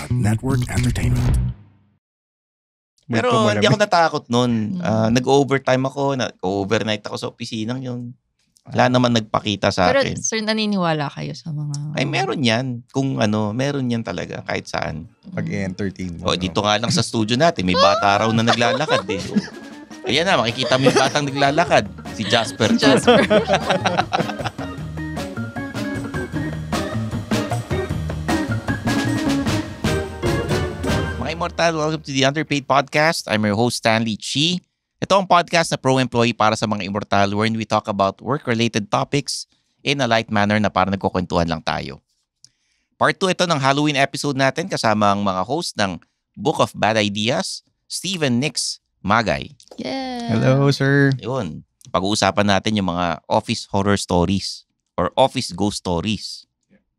Pod Network Entertainment. Pero hindi ako natakot nun. Nag-overtime ako, nag-overnight ako sa opisinang yun. Wala naman nagpakita sa akin. Pero sir, naniniwala kayo sa mga... Ay, meron yan. Kung meron yan talaga kahit saan. Pag-entertain mo. Dito nga lang sa studio natin, may bata raw na naglalakad eh. Ayan na, makikita mo yung batang naglalakad. Si Jasper. Mga Immortal, welcome to the Underpaid Podcast. I'm your host, Stanley Chi. Ito ang podcast na pro-employee para sa mga Immortal wherein we talk about work-related topics in a light manner na parang nagkukwentuhan lang tayo. Part 2 ito ng Halloween episode natin kasama ang mga host ng Book of Bad Ideas, Steven Nix Magay. Yeah. Hello, sir. Yun. Pag-uusapan natin yung mga office horror stories or office ghost stories.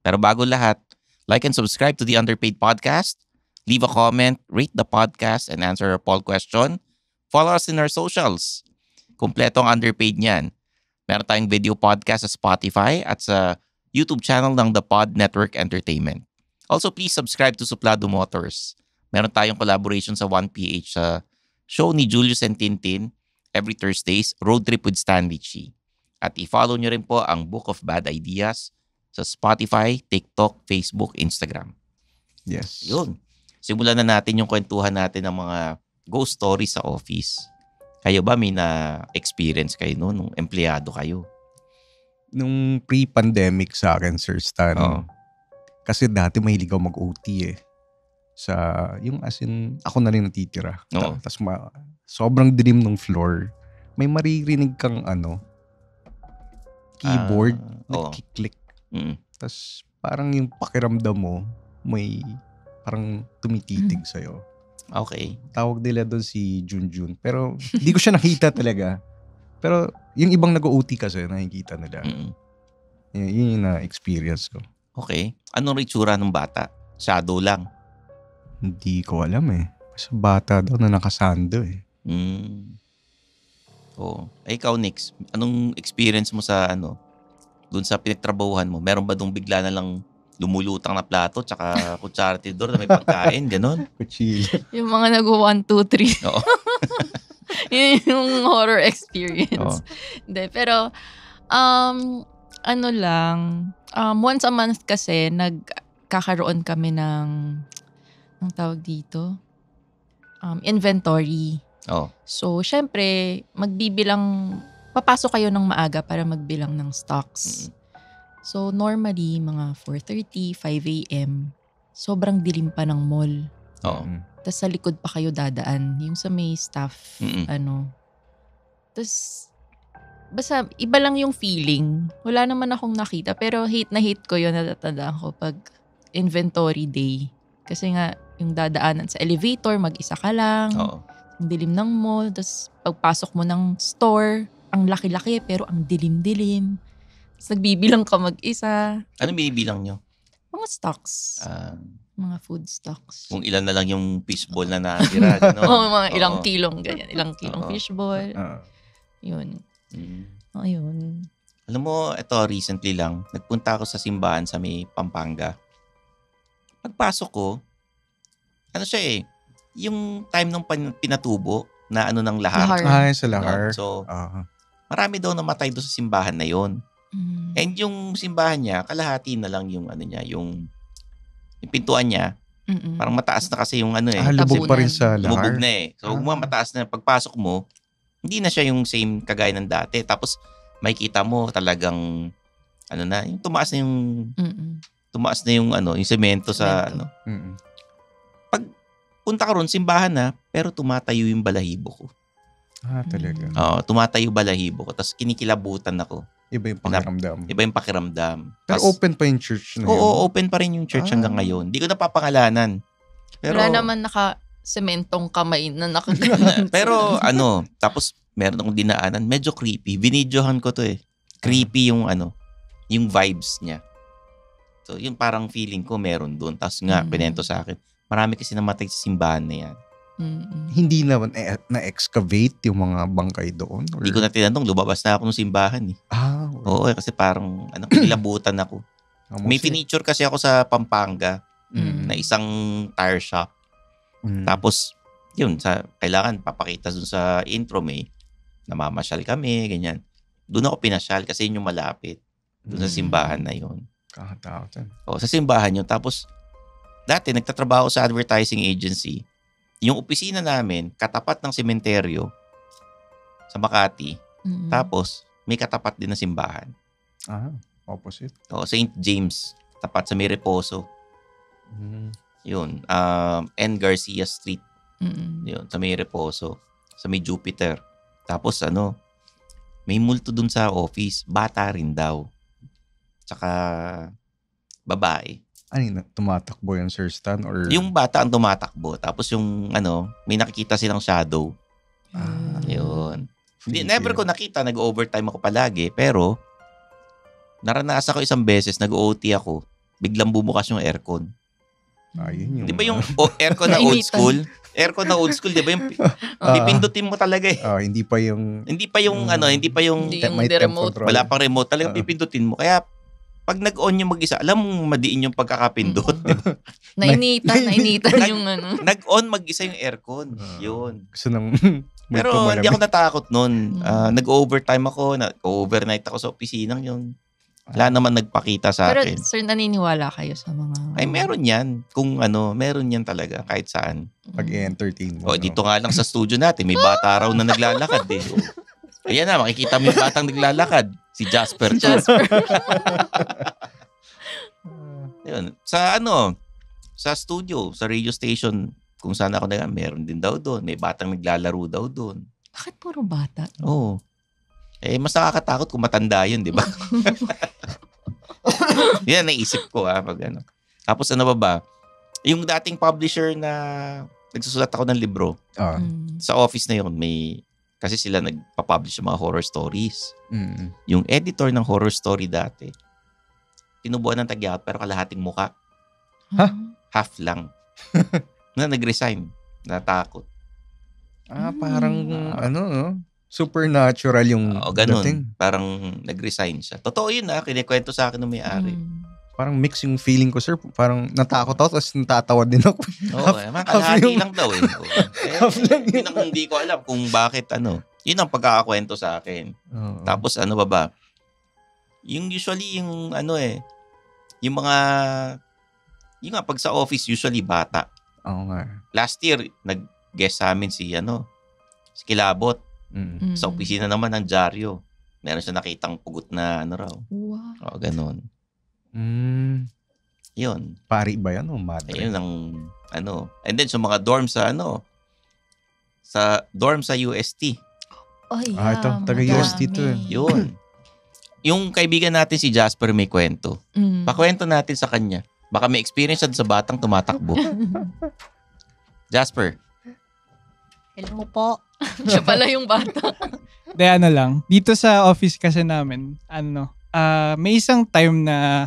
Pero bago lahat, like and subscribe to the Underpaid Podcast. Leave a comment, rate the podcast, and answer our poll question. Follow us in our socials. Kompleto ang Underpaid niyan. Meron tayong video podcast sa Spotify at sa YouTube channel ng The Pod Network Entertainment. Also, please subscribe to Suplado Motors. Meron tayong collaboration sa 1PH sa show ni Julius and Tintin every Thursdays, Road Trip with Stanley Chi. At i-follow nyo rin po ang Book of Bad Ideas sa Spotify, TikTok, Facebook, Instagram. Yes. Yun. Simulan na natin yung kwentuhan natin ng mga ghost stories sa office. Kayo ba may na-experience kayo nung empleyado kayo? Nung pre-pandemic sa akin, Sir Stan. Kasi dati mahilig ako mag-OT eh. Yung as in, ako na rin natitira. Tapos sobrang dilim ng floor. May maririnig kang keyboard, nagkiklik. Tapos parang yung pakiramdam mo, may parang tumititig sa'yo. Okay. Tawag nila doon si Junjun. Pero hindi ko siya nakita talaga. Pero yung ibang nag-OT kasi, nakikita nila. Yun yung na-experience ko. Okay. Anong ritsura ng bata? Shadow lang? Hindi ko alam eh. Basta bata daw na nakasando eh. Ikaw, Nix, anong experience mo sa doon sa pinagtrabahuhan mo? Meron ba doon bigla na lang lumulutang na plato tsaka kutsara tinidor na may pagkain, gano'n? Kuchilyo. Yung mga nag-1, 2, 3. Oo. Yun yung horror experience. Hindi, pero once a month kasi nagkakaroon kami ng tawag dito, inventory. So, syempre, papasok kayo ng maaga para magbilang ng stocks. So, normally, mga 4:30, 5 a.m., sobrang dilim pa ng mall. Tapos sa likod pa kayo dadaan. Yung sa may staff, Tapos, basta iba lang yung feeling. Wala naman akong nakita. Pero hate na hate ko yun, natatandaan ko pag inventory day. Kasi nga, yung dadaanan sa elevator, mag-isa ka lang. Ang dilim ng mall. Tapos, pagpasok mo ng store, ang laki-laki pero ang dilim-dilim. Tapos nagbibilang ka mag-isa. Ano binibilang nyo? Mga stocks. Mga food stocks. Kung ilan na lang yung fishball na natira. Mga ilang kilong ganyan. Ilang kilong fishball. Yun. Ayun. Alam mo, ito recently lang, nagpunta ako sa simbahan sa may Pampanga. Pagpasok ko, yung time ng pinatubo na ng lahar. Sa lahar. So, marami daw namatay doon sa simbahan na yon. And yung simbahan niya, kalahati na lang yung yung pintuan niya. Parang mataas na kasi yung lubog pa rin sa lahar. Lumubog na eh. So, mataas na. Pagpasok mo, hindi na siya yung same kagaya ng dati. Tapos, makikita mo talagang, yung tumaas na yung yung semento sa Pag punta ka ron, simbahan na, pero tumatayo yung balahibo ko. Talaga. Tumatayo balahibo ko. Tapos kinikilabutan ako. Iba yung pakiramdam. Pero open pa yung church na yun? Oo, open pa rin yung church hanggang ngayon. Hindi ko napapangalanan. Pero, wala naman naka-sementong kamay na nakagalan. Pero tapos meron akong dinaanan. Medyo creepy. Binidyohan ko to eh. Creepy yung yung vibes niya. So, yung parang feeling ko meron doon. Tapos nga, pinento sa akin. Marami kasi namatay sa simbahan na yan. Hindi naman na-excavate yung mga bangkay doon? Hindi ko na tinanong. Lumabas na ako ng simbahan eh. Oo, kasi parang kinilabutan ako. May finiture kasi ako sa Pampanga. na isang tire shop. Tapos, yun, kailangan papakita dun sa intro, may namamasyal kami, ganyan. Doon ako pinasyal kasi yun yung malapit. Doon sa simbahan na yun. Kakatakot. Sa simbahan yun. Tapos, dati, nagtatrabaho sa advertising agency. Yung opisina namin, katapat ng sementeryo sa Makati. Tapos, may katapat din na simbahan. Opposite. St. James, tapat sa May Reposo. Yun. N. Garcia Street. Yun, sa May Reposo. Sa May Jupiter. Tapos, may multo dun sa office. Bata rin daw. Tsaka, babae. Tumatakbo yung Sir Stan? Or... Yung bata ang tumatakbo. Tapos yung, may nakikita silang shadow. Yun. Never ko nakita. Nag-overtime ako palagi. Pero, naranasan ko isang beses. Nag-OT ako. Biglang bumukas yung aircon. Yun yung... Di ba yung aircon na old school? Aircon na old school, di ba yung pipindutin mo talaga eh. Hindi pa yung Hindi yung remote. Wala pang remote. Talagang pipindutin mo. Kaya pag nag-on yung mag-isa, alam mong madiin yung pagkakapindot. Diba? Nainitan yung Nag-on mag-isa yung aircon. Yun. Gusto nang pero hindi ako natakot nun. Nag-overtime ako. Overnight ako sa opisinang yun. Wala naman nagpakita sa akin. Pero sir, naniniwala kayo sa mga... Ay, meron yan. Kung meron yan talaga. Kahit saan. Pag-entertain mo. Dito nga lang sa studio natin, may bata raw na naglalakad eh. Ayan na, makikita mo yung batang naglalakad. Si Jasper. Yun. Sa studio, sa radio station, kung saan ako meron din daw doon. May batang naglalaro daw doon. Bakit puro bata? Oo. Mas nakakatakot kung matanda yun, di ba? Yan, naisip ko pag Tapos ba? Yung dating publisher na nagsusulat ako ng libro, sa office na yun, kasi sila nagpa-publish ng mga horror stories. Yung editor ng horror story dati, tinubuan ng tagyawat pero kalahating muka. Half lang. Na nag-resign. Natakot. Parang supernatural yung ganun. dating. Parang nag-resign siya. Totoo yun kinikwento sa akin ng may-ari. Parang mix yung feeling ko, sir. Parang natakot ako, tapos natatawa din ako. Kalahati lang daw eh. Yun ang hindi ko alam kung bakit Yun ang pagkakakwento sa akin. Tapos ba? Yung usually yung yung mga yung pag sa office usually bata. Oo nga. Last year, nag-guest sa amin si Kilabot. Sa opisina naman ng dyaryo. Meron siya nakitang pugot na raw. Wow. Ganun. Yun. Pari ba yan o madre? Yun ang And then sa mga dorm sa dorm sa UST. Ito. Taga-UST to eh. Yun. Yung kaibigan natin si Jasper may kwento. Pakwento natin sa kanya. Baka may experience sa batang tumatakbo. Jasper. Hello po. Siya pala yung bata. lang. Dito sa office kasi namin, may isang time na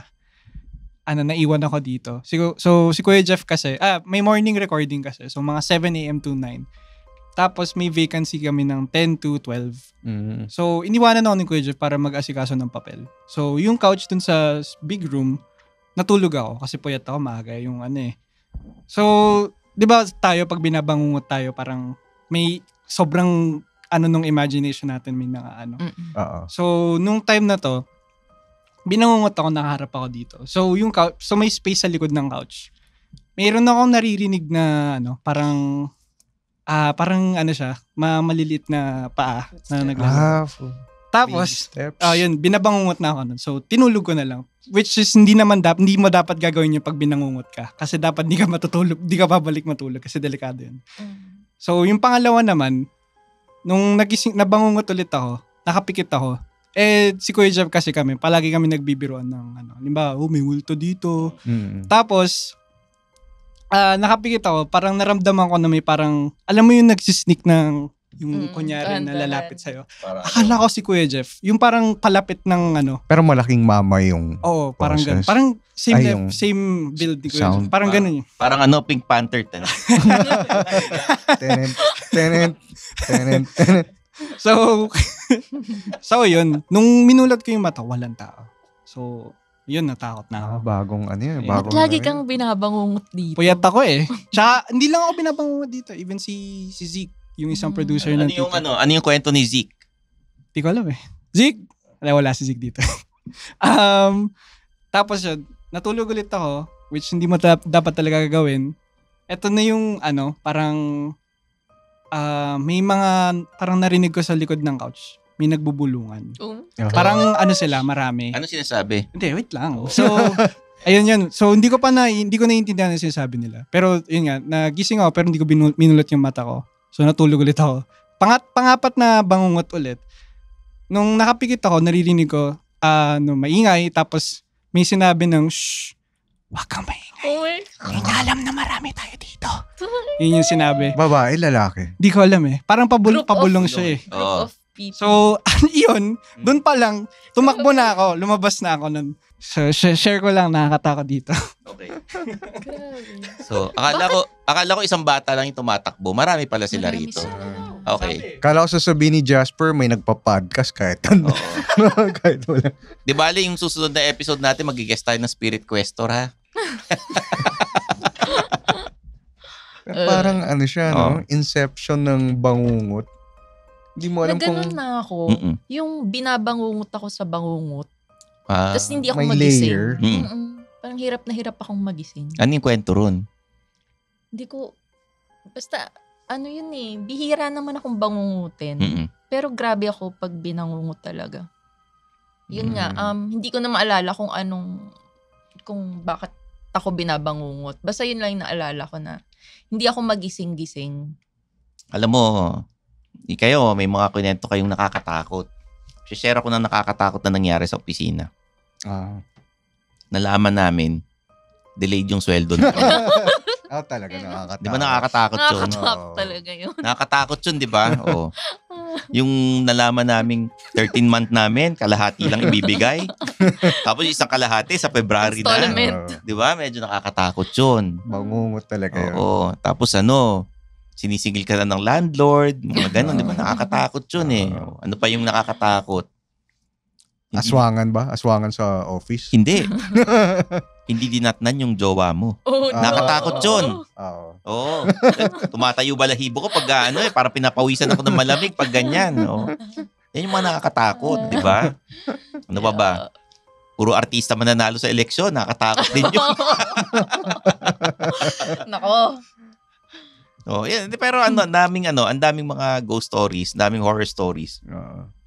naiwan ako dito. So si Kuya Jeff kasi, may morning recording kasi. So mga 7 a.m. to 9. Tapos may vacancy kami ng 10 to 12. So iniwanan ako ni Kuya Jeff para mag-asikaso ng papel. So yung couch dun sa big room, natulog ako kasi puyat ako, maaga yung So, di ba tayo pag binabangungot tayo parang may sobrang nung imagination natin may So, nung time na to, binangungot ako, nakaharap ako dito. So, yung couch, so may space sa likod ng couch. Mayroon akong naririnig na parang siya, maliliit na paa na naglalaro. Tapos, yun, binabangungot na ako nun. So, tinulog ko na lang. Which is, hindi mo dapat gagawin yung pag binangungot ka. Kasi dapat di ka matutulog, di ka babalik matulog kasi delikado yun. So, yung pangalawa naman, nung nabangungot ulit ako, nakapikit ako, si Kuya Jeff kasi palagi kami nagbibiruan ng, limba, may multo dito. Tapos, nakapikit ako, parang naramdaman ko na may parang, alam mo yung nagsisneak ng, yung kunyari na lalapit sa'yo. Akala ko si Kuya Jeff, yung parang palapit ng Pero malaking mama yung... Oo, parang ganun. Parang same build ni Kuya Jeff. Parang ganun yun. Parang Pink Panther. Tenent. So yun. Nung minulat ko yung mata, walang tao. So, Yun, natakot na ako. Bagong ano yun. Ba't Bagong Lagi ano kang binabangungot dito. Puyat ako eh. Tsaka, hindi lang ako binabangungot dito. Even si Zeke, yung isang producer ng Tito. Ano yung kwento ni Zeke? Hindi ko alam eh. Zeke? Wala si Zeke dito. Tapos yun, natulog ulit ako, which hindi mo dapat talaga gagawin. Ito na yung parang may mga parang narinig ko sa likod ng couch. May nagbubulungan. Parang sila, marami. Ano sinasabi? Hindi, wait lang. So, ayun yun. So, hindi ko naiintindihan ang sinasabi nila. Pero, yun nga, nagising ako pero hindi ko minulot yung mata ko. So, natulog ulit ako. Pangapat na bangungot ulit. Nung nakapikit ako, naririnig ko, maingay. Tapos, may sinabi ng, shh, wag kang maingay. Hindi alam na marami tayo dito. Yun yung sinabi. Babae, lalaki. Di ko alam eh. Parang pabulong siya eh. Oo. Of people. So, yun, dun pa lang, tumakbo na ako, lumabas na ako nun. So, share ko lang, nakakatakot dito. Okay. Grabe. So, akala ko isang bata lang yung tumatakbo. Marami pala sila Marami rito. sila. Okay. Kala ko sasabihin ni Jasper, may nagpa-podcast kahit ano. Oo. Kahit wala. Di bali, yung susunod na episode natin, mag-guest tayo ng Spirit Questor, ha? Parang ano siya, Oh. no? Inception ng bangungot. Hindi mo alam kung Nagganon na ako. Mm-mm. Yung binabangungot ako sa bangungot. Ah, Tapos hindi ako may magising. layer. Parang hirap na hirap akong magising. ano yung kwento ron? Hindi ko, basta, yun eh, bihira naman akong bangungutin. Mm-mm. Pero grabe ako pag binangungot talaga. Yun nga, Mm. hindi ko na maalala kung bakit ako binabangungot. Basta yun lang yung naalala ko na hindi ako magising-gising. Alam mo, kayo, may mga kwento kayong nakakatakot. Share ako ng nakakatakot na nangyari sa opisina. Nalaman namin, delayed yung sweldo na. talaga nakakatakot. Di ba nakakatakot yun? Nakakatakot talaga yun. Nakakatakot yun, di ba? Oo. Yung nalaman naming 13-month namin, kalahati lang ibibigay. Tapos isang kalahati sa February na. Installment. Di ba? Medyo nakakatakot yun. Bangungot talaga yun. Oo. Tapos sinisingil ka na ng landlord, mga ganun, di ba? Nakakatakot yun eh. Ano pa yung nakakatakot? Aswangan ba? Aswangan sa office? Hindi. Hindi dinatnan yung jowa mo. Oh, no. Nakatakot yun. Oo. Oo. Tumatayo balahibo ko pag parang pinapawisan ako ng malamig pag ganyan. Oo. Yan yung mga nakakatakot, di ba? Ano ba? Puro artista mananalo sa eleksyon, nakakatakot din yun. Nako. Oh, yan. Pero ang daming mga ghost stories, daming horror stories.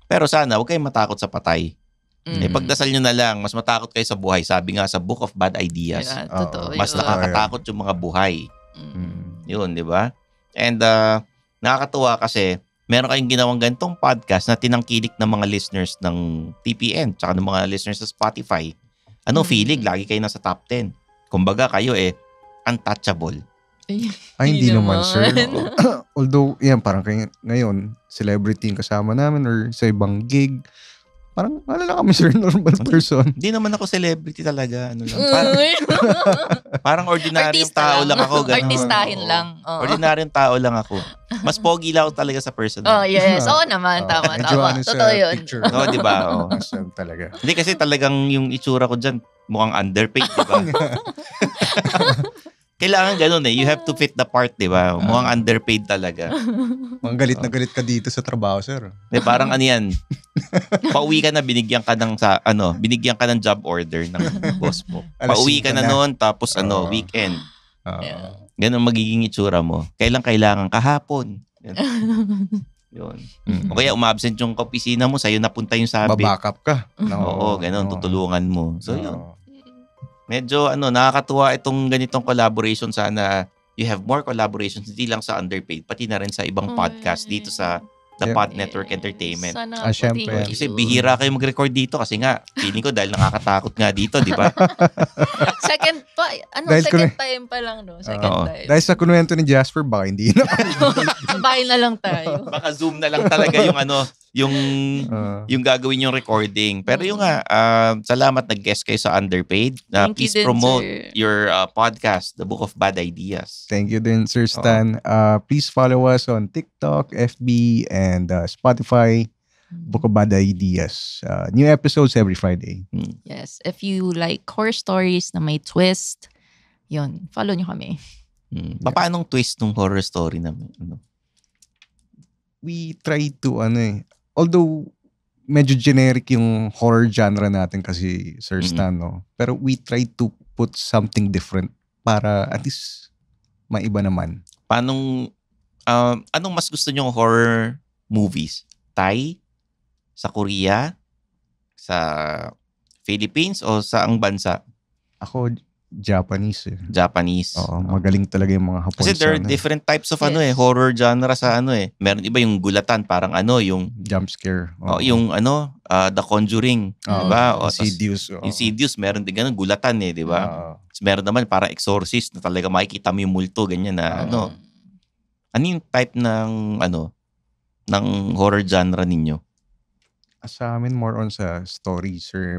Pero sana, huwag kayong matakot sa patay. Pagdasal nyo na lang, mas matakot kayo sa buhay. Sabi nga sa Book of Bad Ideas, Yeah, totoo mas yun. nakakatakot yung mga buhay. Yun, di ba? And nakakatuwa kasi meron kayong ginawang ganitong podcast na tinangkilik ng mga listeners ng TPN tsaka ng mga listeners sa Spotify. Anong feeling? Lagi kayo nasa top 10. Kumbaga kayo untouchable. Ay, hindi naman, sir. naman. Although, yan, parang ngayon, celebrity yung kasama namin or sa ibang gig. Parang, lang kami, sir, normal person. Hindi naman ako celebrity talaga. Parang ordinaryong Artista tao lang. lang ako. Ganun. Artistahin Oo. lang. Oo. Ordinaryong tao lang ako. Mas pogi lang ako talaga sa personal. Oh, yes. Oo naman. Tama. Medyo sa Totoo yun. picture. Oo, di ba? Oo. Talaga. Hindi kasi talagang yung itsura ko dyan, mukhang underpaid, di ba? Kailangan ganun eh. You have to fit the part, di ba? Mukhang underpaid talaga. Mga galit na galit ka dito sa trabaho, sir. Parang yan. Pauwi ka na, binigyan ka ng job order ng boss mo. Pauwi ka na noon, tapos weekend. Yeah. Ganun magiging itsura mo. Kailangan kahapon. Yun. O kaya umabsent yung kaopisina mo, sa'yo napunta yung sabi. Babackup ka. Oo, ganun, tutulungan mo. So yun. Medyo nakakatuwa itong ganitong collaboration. Sana you have more collaborations, hindi lang sa Underpaid, pati na rin sa ibang podcast dito sa The Pod Network Entertainment. Sana syempre. Kasi bihira kayo mag-record dito kasi nga, feeling ko dahil nakakatakot nga dito, di ba? Second time pa lang, no? Oo. Time. Dahil sa kunuwento ni Jasper, baka hindi na. Bahay na lang tayo. Baka Zoom na lang talaga yung gagawin yung recording. Pero yung salamat nag-guest kayo sa Underpaid. Thank Please you din, promote sir. your podcast, The Book of Bad Ideas. Thank you din, Sir Stan. Please follow us on TikTok, FB, and Spotify. Book of Bad Ideas. New episodes every Friday. Yes. If you like horror stories na may twist, yun, follow nyo kami. Paanong twist ng horror story namin? We try to, although medyo generic yung horror genre natin kasi, Sir Stan, no? Pero we try to put something different para at least maiba naman. Anong mas gusto nyong horror movies? Thai? Sa Korea? Sa Philippines? O sa ang bansa? Ako, Japanese. Japanese. Oo, magaling talaga yung mga Hapon. Kasi there are different types of horror genre sa Meron iba yung gulatan, parang yung jump scare. Yung The Conjuring, diba? Insidious. Insidious, meron din ganun, gulatan diba? Meron naman parang Exorcist na talaga makikita mo yung multo, ganyan na Ano yung type ng ng horror genre ninyo? Sa amin, more on sa story, sir.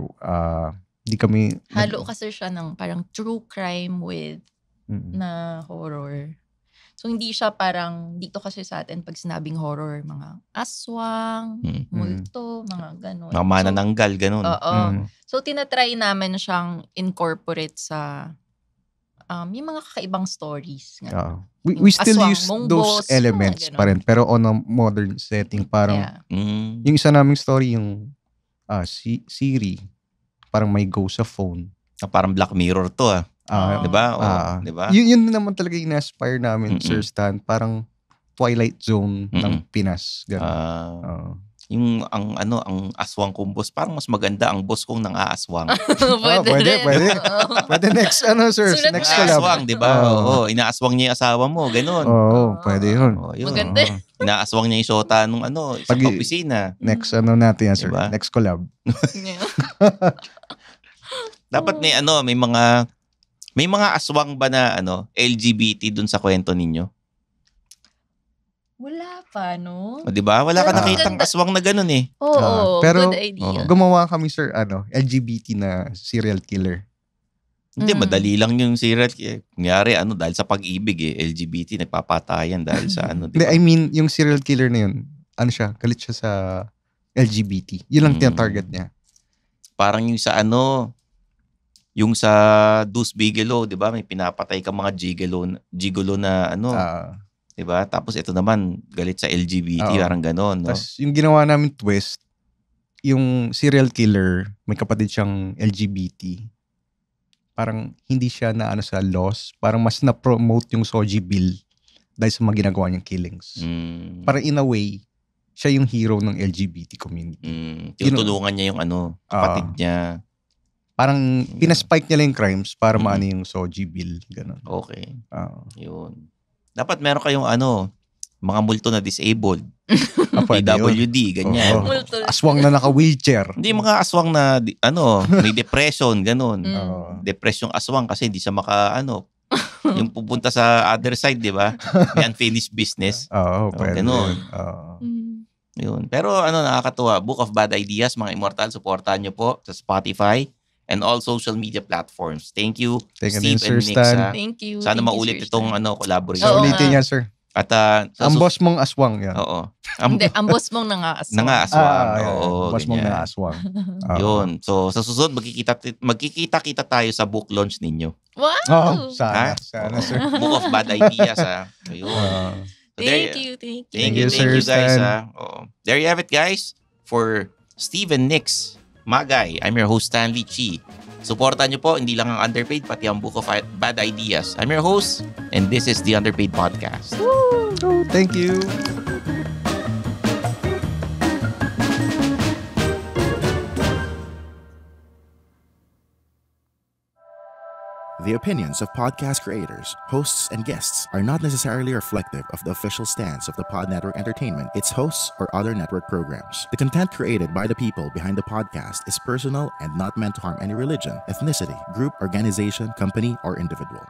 Di kami... Halo kasi siya ng parang true crime with na horror. So, hindi siya parang, dito kasi sa atin, pag sinabing horror, mga aswang, multo, mga ganon. Mga manananggal, ganon. Oo. So, tinatry namin siyang incorporate sa yung mga kakaibang stories. We still use those elements pa rin, pero on a modern setting, parang yung isa naming story, yung Siri, parang may go sa phone. Parang Black Mirror to diba? Diba? Yun naman talaga yung na-aspire namin, Sir Stan. Parang Twilight Zone ng Pinas. Yung ang aswang kong boss, parang mas maganda ang boss kong nang aaswang. Pwede. Pwede next, sir? Sulat next na. collab. Aswang, diba? Oo, inaaswang niya yung asawa mo, ganun. Pwede yun. Maganda. Inaaswang niya yung shota nung sa opisina. Next natin yan, sir. Diba? Next collab. Dapat may mga aswang ba na LGBT dun sa kwento ninyo? Wala pa, no? O, diba? Wala ka nakitang aswang na ganun eh. Oo, pero, good idea. Gumawa kami, sir, LGBT na serial killer. Hindi, madali lang yung serial killer. Kunyari, dahil sa pag-ibig LGBT, nagpapatayan dahil sa Diba? I mean, yung serial killer na yun, galit siya sa LGBT. Yun lang tinatarget niya. Parang yung sa yung sa Deuce Bigalow, di ba? May pinapatay ka mga gigolo na di ba? Tapos ito naman, galit sa LGBT, parang ganon. No? Tapos yung ginawa namin twist, yung serial killer, may kapatid siyang LGBT. Parang hindi siya na sa laws. Parang mas na-promote yung SOGI bill dahil sa mga ginagawa niyang killings. Parang in a way, siya yung hero ng LGBT community. Tinutulungan niya yung kapatid niya. Parang pinaspike niya lang yung crimes para maano yung SOGI bill. Ganun. Okay. Yun. Dapat meron kayong mga multo na disabled. PWD, ganyan. Aswang na naka-wheelchair. Hindi mga aswang na may depression, ganun. Depression aswang kasi hindi siya yung pupunta sa other side, di ba? May unfinished business. Pwede. Ganun. Yun. Pero nakakatuwa. Book of Bad Ideas, mga Immortal, supportahan nyo po sa Spotify and all social media platforms. Thank you, Steve and Nick. Thank you. Sana maulit itong collaboration. Ulitin yan, sir. At ang boss mong aswang yan. Oo. Hindi, ang boss mong nangaaswang. Nangaaswang. Boss mong nangaaswang. Yun. So, sa susunod, magkikita-kita tayo sa book launch ninyo. Wow! Sana, sir. Book of Bad Ideas, Ayun. So Thank you, sir, guys. There you have it, guys. For Steve and Nick's Magay, I'm your host, Stanley Chi. Supportan nyo po, hindi lang ang Underpaid, pati ang Book of Bad Ideas. I'm your host, and this is the Underpaid Podcast. Woo! Thank you. The opinions of podcast creators, hosts, and guests are not necessarily reflective of the official stance of the Pod Network Entertainment, its hosts, or other network programs. The content created by the people behind the podcast is personal and not meant to harm any religion, ethnicity, group, organization, company, or individual.